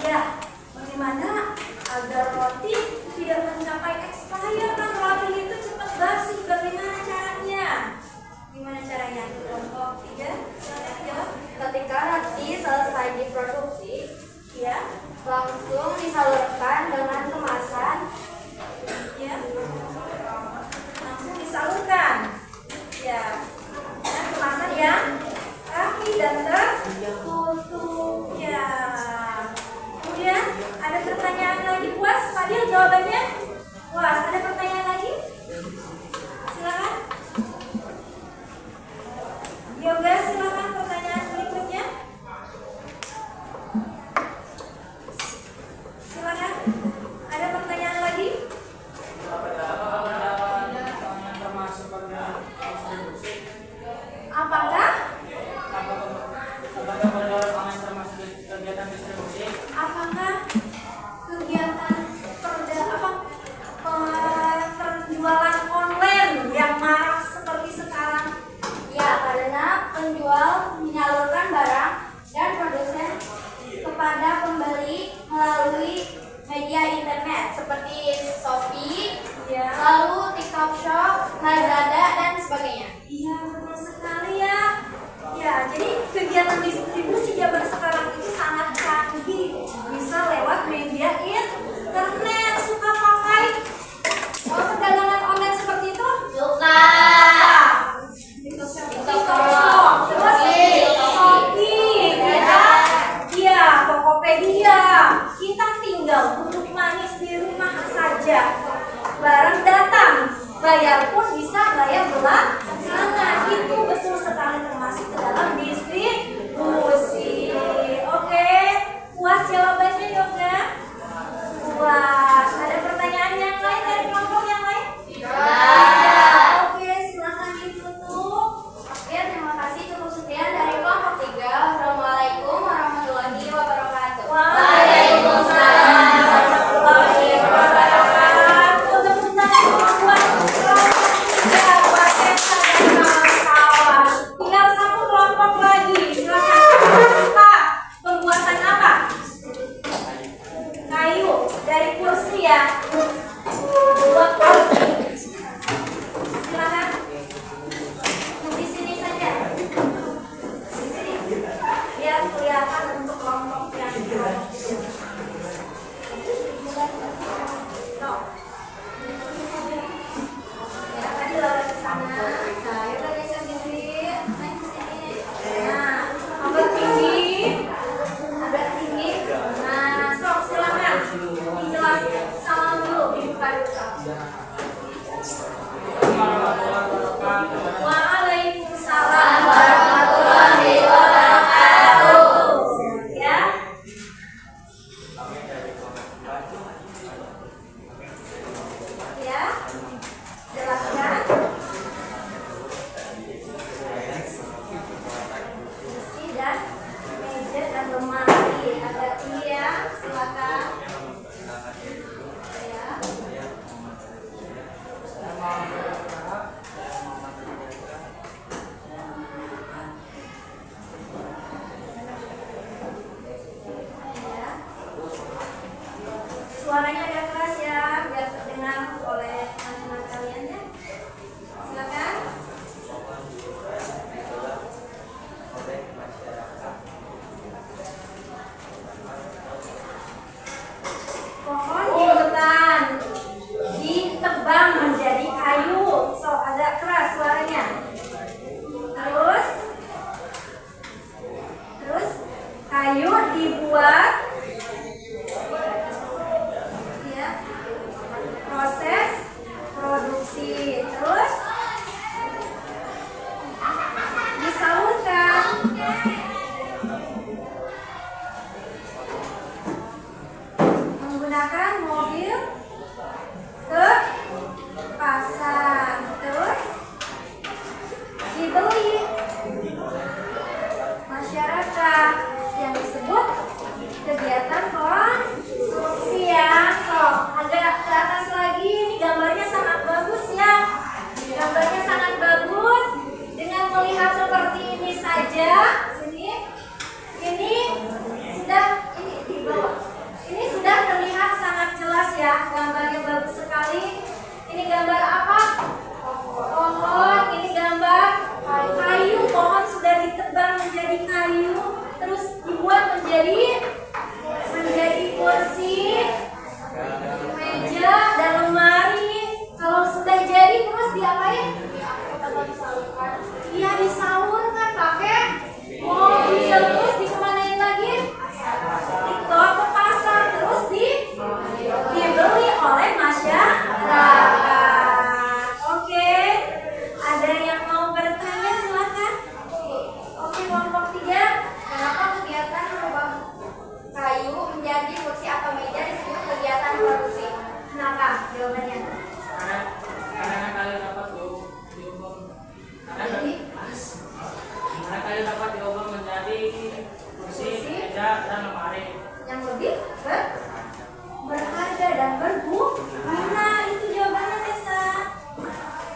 Ya, bagaimana agar roti tidak mencapai expired? Kan roti itu cepat basi. Bagaimana caranya? Gimana caranya? Kelompok 3, silakan dijawab. Ketika roti selesai diproduksi, Ya, langsung disalurkan dengan kemasan. ya. Langsung disalurkan. Ya. Dan kemasan yang rapi dan tertutup. Ya. Kemudian ada pertanyaan lagi, puas? Fadil jawabannya? Puas. Ada pertanyaan lagi? Silakan. Yoga, silakan pertanyaan berikutnya. Silakan. Ada pertanyaan lagi? Apakah? Apakah kegiatan bayar pun bisa bayar belakangan. Itu betul sekali termasuk ke dalam distribusi. Oke, puas jawabannya Yoga? Puas. Ada pertanyaan yang lain dari kelompok yang lain? Oke, silakan ditutup. Oke, terima kasih. Cukup sekian dari kelompok 3. Assalamualaikum warahmatullahi wabarakatuh. Waalaikumsalam warahmatullahi wabarakatuh. Tepuk tangan buat kelompok 3 buat Esa dan kawan-kawan. Tinggal satu kelompok lagi. Silakan. Pak, pembuatan apa? Kayu dari kursi ya. Buat kursi. Silakan. Di sini saja. Di sini. Biar kelihatan untuk kelompok yang no. Ya, tadi lewat ke sana. Nah, ya udah geser di sini. Naik ke sini. Nah, agak tinggi. Agak tinggi. Nah, sok silakan. Dijelaskan. Salam dulu, dibuka dulu. Waalaikumsalam warahmatullahi wabarakatuh. Ya. Ya. Jelaskan. Kursi dan meja dan lemari. Agak tinggi ya. Silakan. Ya. Ya. Suaranya agak keras ya, biar terdengar oleh anak-anak kalian ya. Silakan. Pohon di hutan ditebang menjadi kayu. So, agak keras suaranya. Terus kayu dibuat ya, proses produksi, terus disalurkan menggunakan mobil ke pasar, terus dibeli masyarakat, yang disebut kegiatan konsumsi ya. So, agak ke atas lagi, ini gambarnya sangat bagus ya. Gambarnya sangat bagus. Dengan melihat seperti ini saja, ini sudah di bawah. Ini sudah terlihat sangat jelas ya. Gambarnya bagus sekali. Ini gambar apa? Pohon. Ini gambar kayu. Pohon sudah ditebang menjadi kayu, terus dibuat menjadi kursi, meja, dan lemari. Kalau sudah jadi terus diapain? Iya, disalurkan pakai mobil, terus dikemanain lagi? Dibawa ke pasar, terus dibeli oleh masyarakat. Oke, ada yang mau bertanya silakan. Oke, kelompok 3. Kenapa kegiatan merubah kayu menjadi kursi atau meja disebut kegiatan produksi? Kenapa? Jawabannya. Karena kayu dapat diubah karena kayu dapat diubah menjadi kursi, meja, dan lemari. Yang lebih berharga dan berguna. Itu jawabannya, Tessa.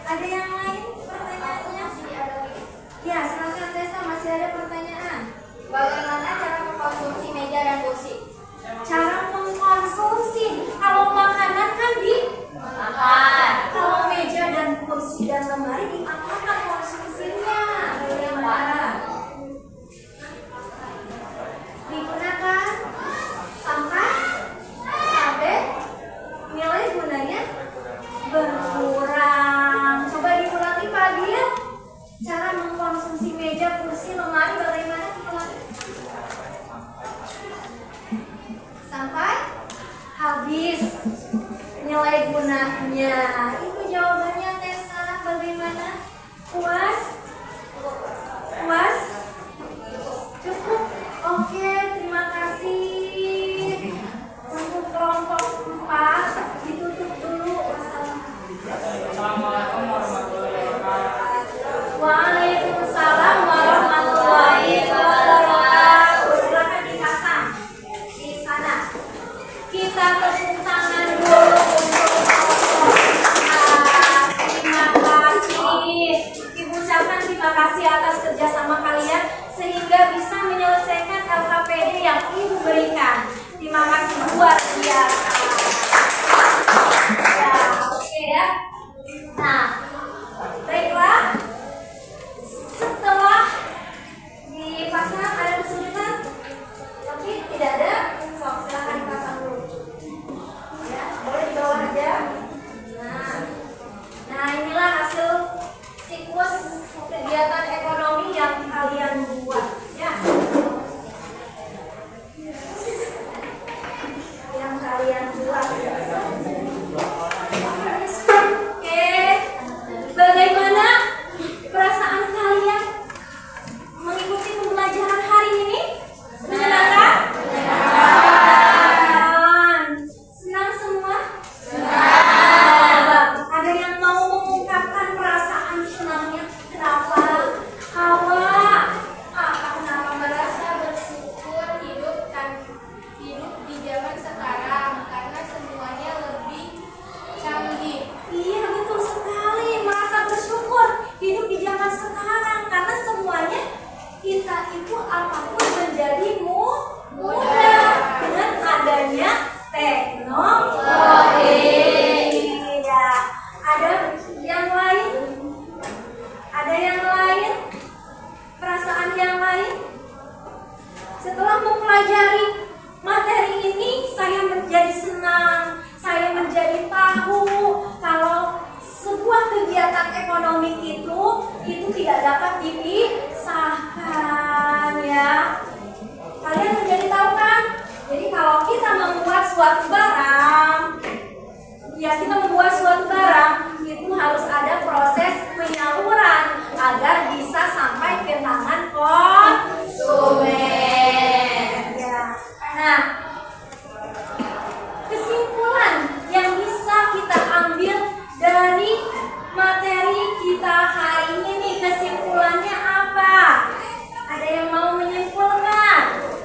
Ada yang lain pertanyaannya? Ya, silakan Tessa, masih ada pertanyaan. Bagaimana cara mengkonsumsi meja dan kursi? Cara mengkonsumsi. Kalau makanan kan dimakan. Kalau meja dan kursi dan lemari diapakan konsumsinya? Bagaimana? Digunakan sampai nilai gunanya berkurang. Coba diulangi Fadil. Cara mengkonsumsi meja, kursi, lemari bagaimana? Sampai habis nilai gunanya. Itu jawabannya, Teh. Puas? Puas? Cukup? Oke, terima kasih. Untuk kelompok 4 ditutup dulu. Assalamualaikum warahmatullahi wabarakatuh. Waalaikumsalam warahmatullahi wabarakatuh. Silakan dipasang di sana. Kita tepuk tangan dulu untuk terima kasih. Ibu ucapkan terima kasih atas kerjasama kalian sehingga bisa menyelesaikan LKPD yang Ibu berikan. Terima kasih luar biasa. Ya, oke ya. Nah, baiklah. Setelah dipasang ada kesulitan? Tapi tidak ada. Sok, silahkan dipasang dulu. Ya, boleh di bawah aja. Nah inilah hasil siklus kegiatan ekonomi yang kalian buat. Ya. Yang kalian buat. Oke, bagaimana perasaan kalian mengikuti pembelajaran hari ini? Menyenangkan? Senang semua? Ada yang mau mengungkapkan perasaan senangnya? Kenapa? Hawa? Apa kenapa merasa bersyukur hidup di zaman sekarang karena semuanya lebih canggih. Iya betul sekali, merasa bersyukur hidup di zaman sekarang karena semuanya kita itu apapun menjadi mudah dengan adanya teknologi. Ya, ada yang lain? Ada yang lain? Perasaan yang lain? Setelah mempelajari materi ini, saya menjadi senang, saya menjadi tahu kalau sebuah kegiatan ekonomi itu tidak dapat dipisahkan ya. Kalian menjadi tahu kan? Jadi kalau kita membuat suatu barang, itu harus ada proses penyaluran agar bisa sampai ke tangan konsumen. Ya. Nah, kesimpulan yang bisa kita ambil dari materi kita hari ini, kesimpulannya apa? Ada yang mau menyimpulkan?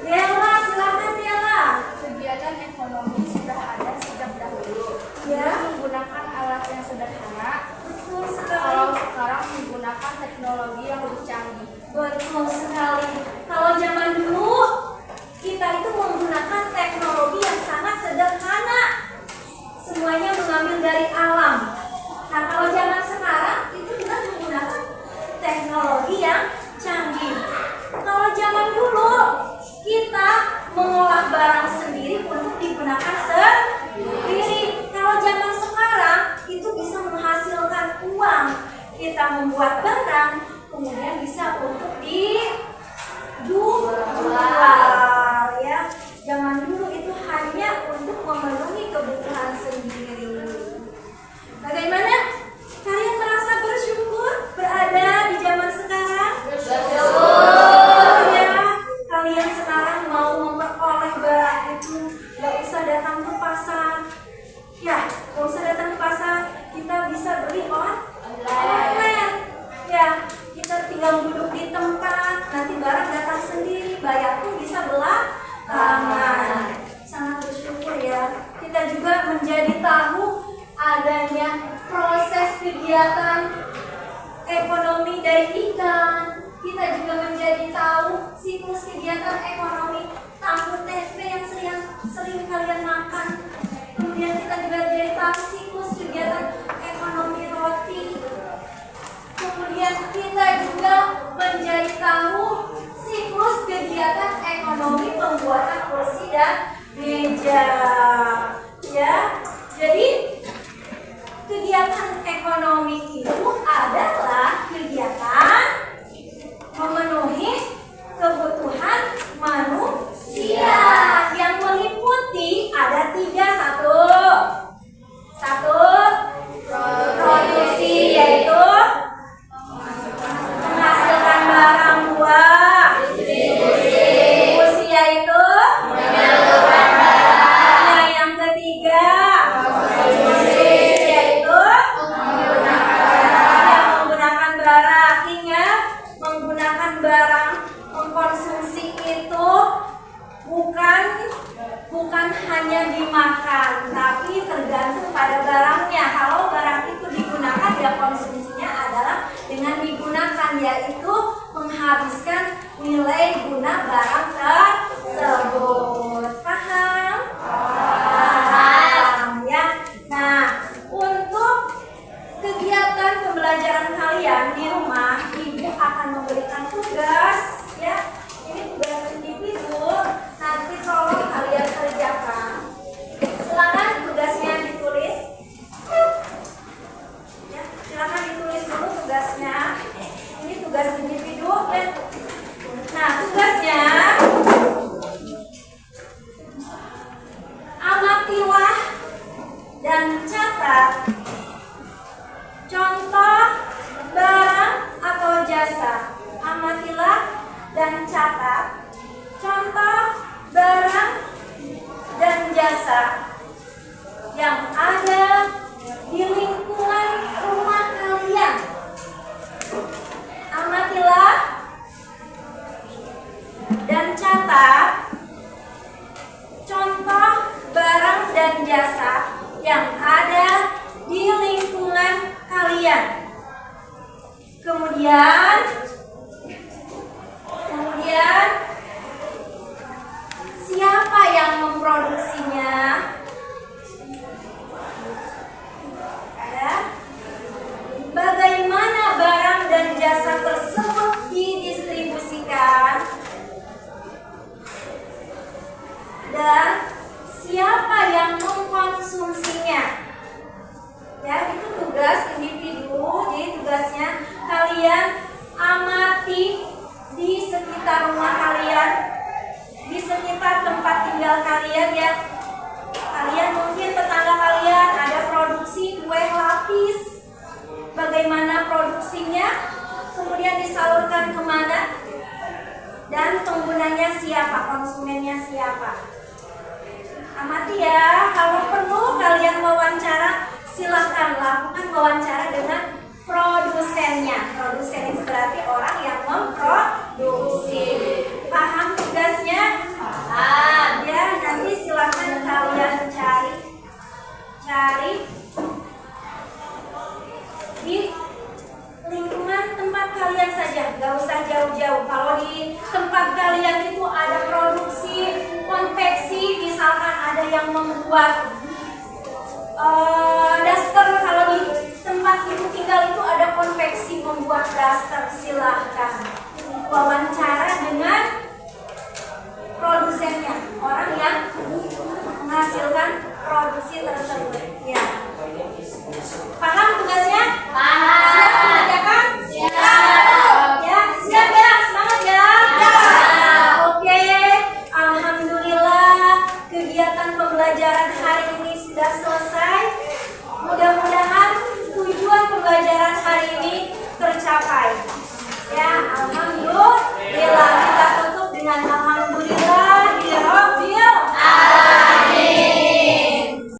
Dela, silakan Dela. Kegiatan ekonomi sudah ada sejak dahulu. Ya. Menggunakan alat yang sederhana. Betul sekali. Kalau sekarang menggunakan teknologi yang lebih canggih. Betul sekali. Kalau zaman dulu kita itu menggunakan teknologi yang sangat sederhana. Semuanya mengambil dari alam. Nah, kalau zaman sekarang itu kita menggunakan teknologi yang canggih. Kalau zaman dulu kita mengolah barang sendiri untuk digunakan sendiri. Kalau zaman sekarang itu bisa menghasilkan uang. Kita membuat barang kemudian bisa untuk dijual ya. Zaman dulu itu hanya untuk memenuhi kebutuhan sendiri. Bagaimana? Kalian merasa bersyukur berada di zaman sekarang? Bersyukur ya. Kalian sekarang mau memperoleh barang itu gak usah datang ke pasar. Ya, gak usah datang ke pasar. Kita bisa beli online. Ya, kita tinggal duduk di tempat, nanti barang datang sendiri, bayar pun bisa belakangan. Sangat bersyukur ya. Kita juga menjadi tahu adanya proses kegiatan ekonomi dari ikan. Kita juga menjadi tahu siklus kegiatan ekonomi tahu tempe yang sering kalian makan. Kemudian kita juga jadi tahu siklus kegiatan ekonomi roti. Kemudian kita juga menjadi tahu siklus kegiatan ekonomi pembuatan kursi dan meja. Ya, jadi kegiatan ekonomi itu adalah kegiatan memenuhi kebutuhan manusia yang meliputi ada 3. Satu produksi, yaitu dimakan, tapi tergantung pada barangnya. Kalau barang itu digunakan, ya konsumsinya adalah dengan digunakan, yaitu menghabiskan nilai guna barang tersebut. Paham? Paham ya. Nah, untuk kegiatan pembelajaran kalian di rumah, ibu akan memberikan tugas ya. Ini tugas individu, nanti tolong kalian kerjakan. Silakan tugasnya ditulis. Ya, silakan ditulis dulu tugasnya. Ini tugas individu ya. Nah, tugasnya amatilah dan catat contoh barang atau jasa. Amatilah dan catat contoh barang dan jasa yang ada di lingkungan rumah kalian. Amatilah dan catat contoh barang dan jasa yang ada di lingkungan kalian. Kemudian siapa yang memproduksinya? Ya. Bagaimana barang dan jasa tersebut didistribusikan? Dan siapa yang mengkonsumsinya? Ya, itu tugas individu. Jadi tugasnya kalian amati di sekitar rumah kalian, di sekitar tempat tinggal kalian ya. Kalian mungkin tetangga kalian ada produksi kue lapis. Bagaimana produksinya? Kemudian disalurkan kemana? Dan penggunanya siapa? Konsumennya siapa? Amati ya. Kalau perlu kalian wawancara, silakan lakukan wawancara dengan produsennya. Produsen itu berarti orang yang memproduksi. Paham tugasnya? Paham. Ya, nanti silakan kalian cari di lingkungan tempat kalian saja, gak usah jauh-jauh. Kalau di tempat kalian itu ada produksi konveksi, misalkan ada yang membuat daster, kalau di tempat ibu tinggal itu ada konveksi membuat daster, silahkan wawancara dengan produsennya, orang yang menghasilkan produksi tersebut. Ya. Paham tugasnya? Paham. Siap mengerjakan? Siap. Ya, siap ya, semangat ya. Oke, alhamdulillah kegiatan pembelajaran hari ini sudah selesai. Mudah-mudahan tujuan pembelajaran hari ini tercapai. Ya,